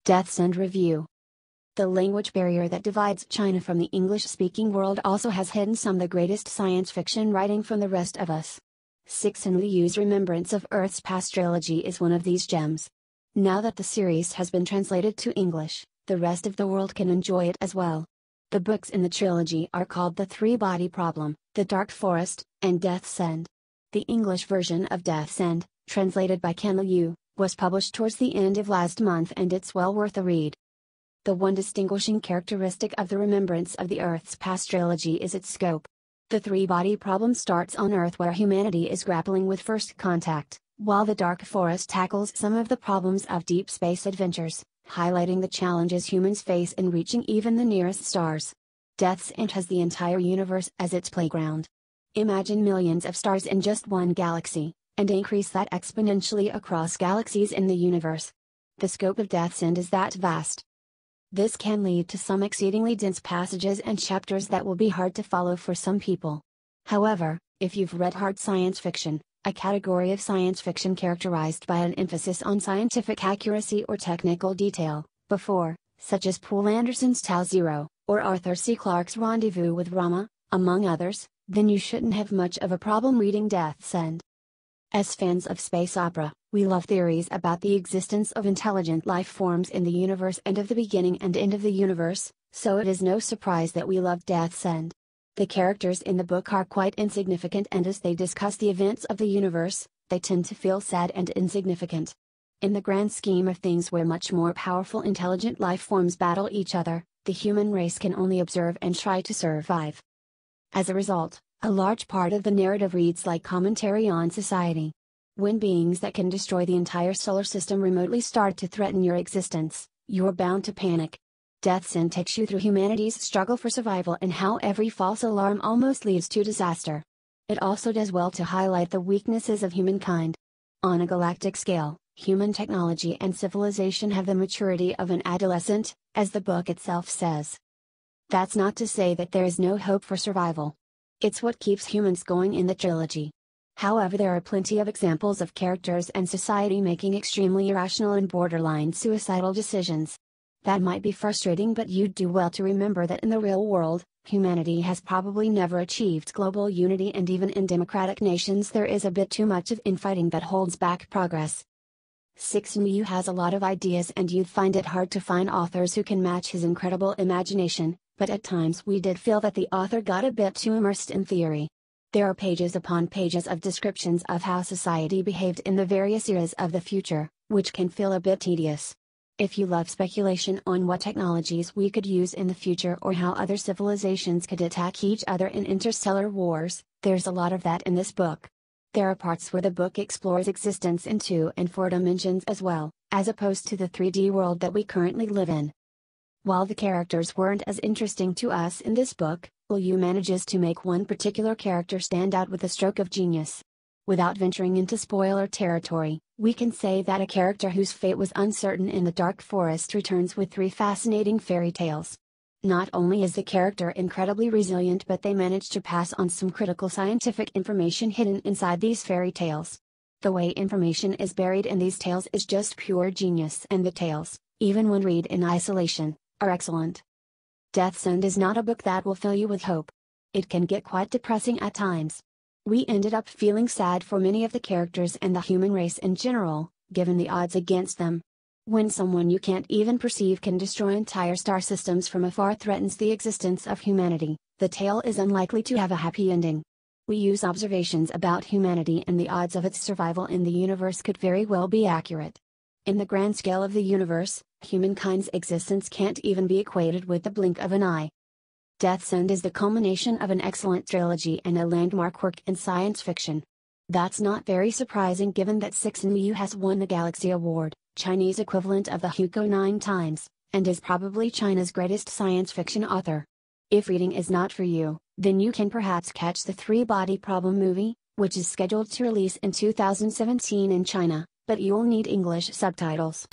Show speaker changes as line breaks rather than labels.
Deaths and Review. The language barrier that divides China from the English-speaking world also has hidden some of the greatest science fiction writing from the rest of us. Ken Liu's Remembrance of Earth's Past trilogy is one of these gems. Now that the series has been translated to English, the rest of the world can enjoy it as well. The books in the trilogy are called The Three-Body Problem, The Dark Forest, and Death's End. The English version of Death's End, translated by Ken Liu, was published towards the end of last month, and it's well worth a read. The one distinguishing characteristic of the Remembrance of the Earth's Past trilogy is its scope. The three-body problem starts on Earth, where humanity is grappling with first contact, while the Dark Forest tackles some of the problems of deep space adventures, highlighting the challenges humans face in reaching even the nearest stars. Death's End has the entire universe as its playground. Imagine millions of stars in just one galaxy, and increase that exponentially across galaxies in the universe. The scope of Death's End is that vast. This can lead to some exceedingly dense passages and chapters that will be hard to follow for some people. However, if you've read hard science fiction, a category of science fiction characterized by an emphasis on scientific accuracy or technical detail, before, such as Poul Anderson's Tau Zero, or Arthur C. Clarke's Rendezvous with Rama, among others, then you shouldn't have much of a problem reading Death's End. As fans of space opera, we love theories about the existence of intelligent life forms in the universe and of the beginning and end of the universe, so it is no surprise that we love Death's End. The characters in the book are quite insignificant, and as they discuss the events of the universe, they tend to feel sad and insignificant. In the grand scheme of things, where much more powerful intelligent life forms battle each other, the human race can only observe and try to survive. As a result, a large part of the narrative reads like commentary on society. When beings that can destroy the entire solar system remotely start to threaten your existence, you're bound to panic. Death's End takes you through humanity's struggle for survival and how every false alarm almost leads to disaster. It also does well to highlight the weaknesses of humankind. On a galactic scale, human technology and civilization have the maturity of an adolescent, as the book itself says. That's not to say that there is no hope for survival. It's what keeps humans going in the trilogy. However, there are plenty of examples of characters and society making extremely irrational and borderline suicidal decisions. That might be frustrating, but you'd do well to remember that in the real world, humanity has probably never achieved global unity, and even in democratic nations there is a bit too much of infighting that holds back progress. Ken Liu has a lot of ideas, and you'd find it hard to find authors who can match his incredible imagination, but at times we did feel that the author got a bit too immersed in theory. There are pages upon pages of descriptions of how society behaved in the various eras of the future, which can feel a bit tedious. If you love speculation on what technologies we could use in the future or how other civilizations could attack each other in interstellar wars, there's a lot of that in this book. There are parts where the book explores existence in 2 and 4 dimensions as well, as opposed to the 3D world that we currently live in. While the characters weren't as interesting to us in this book, Liu manages to make one particular character stand out with a stroke of genius. Without venturing into spoiler territory, we can say that a character whose fate was uncertain in the Dark Forest returns with 3 fascinating fairy tales. Not only is the character incredibly resilient, but they manage to pass on some critical scientific information hidden inside these fairy tales. The way information is buried in these tales is just pure genius, and the tales, even when read in isolation, are excellent. Death's End is not a book that will fill you with hope. It can get quite depressing at times. We ended up feeling sad for many of the characters and the human race in general, given the odds against them. When someone you can't even perceive can destroy entire star systems from afar threatens the existence of humanity, the tale is unlikely to have a happy ending. We use observations about humanity, and the odds of its survival in the universe could very well be accurate. In the grand scale of the universe, humankind's existence can't even be equated with the blink of an eye. Death's End is the culmination of an excellent trilogy and a landmark work in science fiction. That's not very surprising, given that Ken Liu has won the Galaxy Award, Chinese equivalent of the Hugo 9 times, and is probably China's greatest science fiction author. If reading is not for you, then you can perhaps catch the Three-Body Problem movie, which is scheduled to release in 2017 in China, but you'll need English subtitles.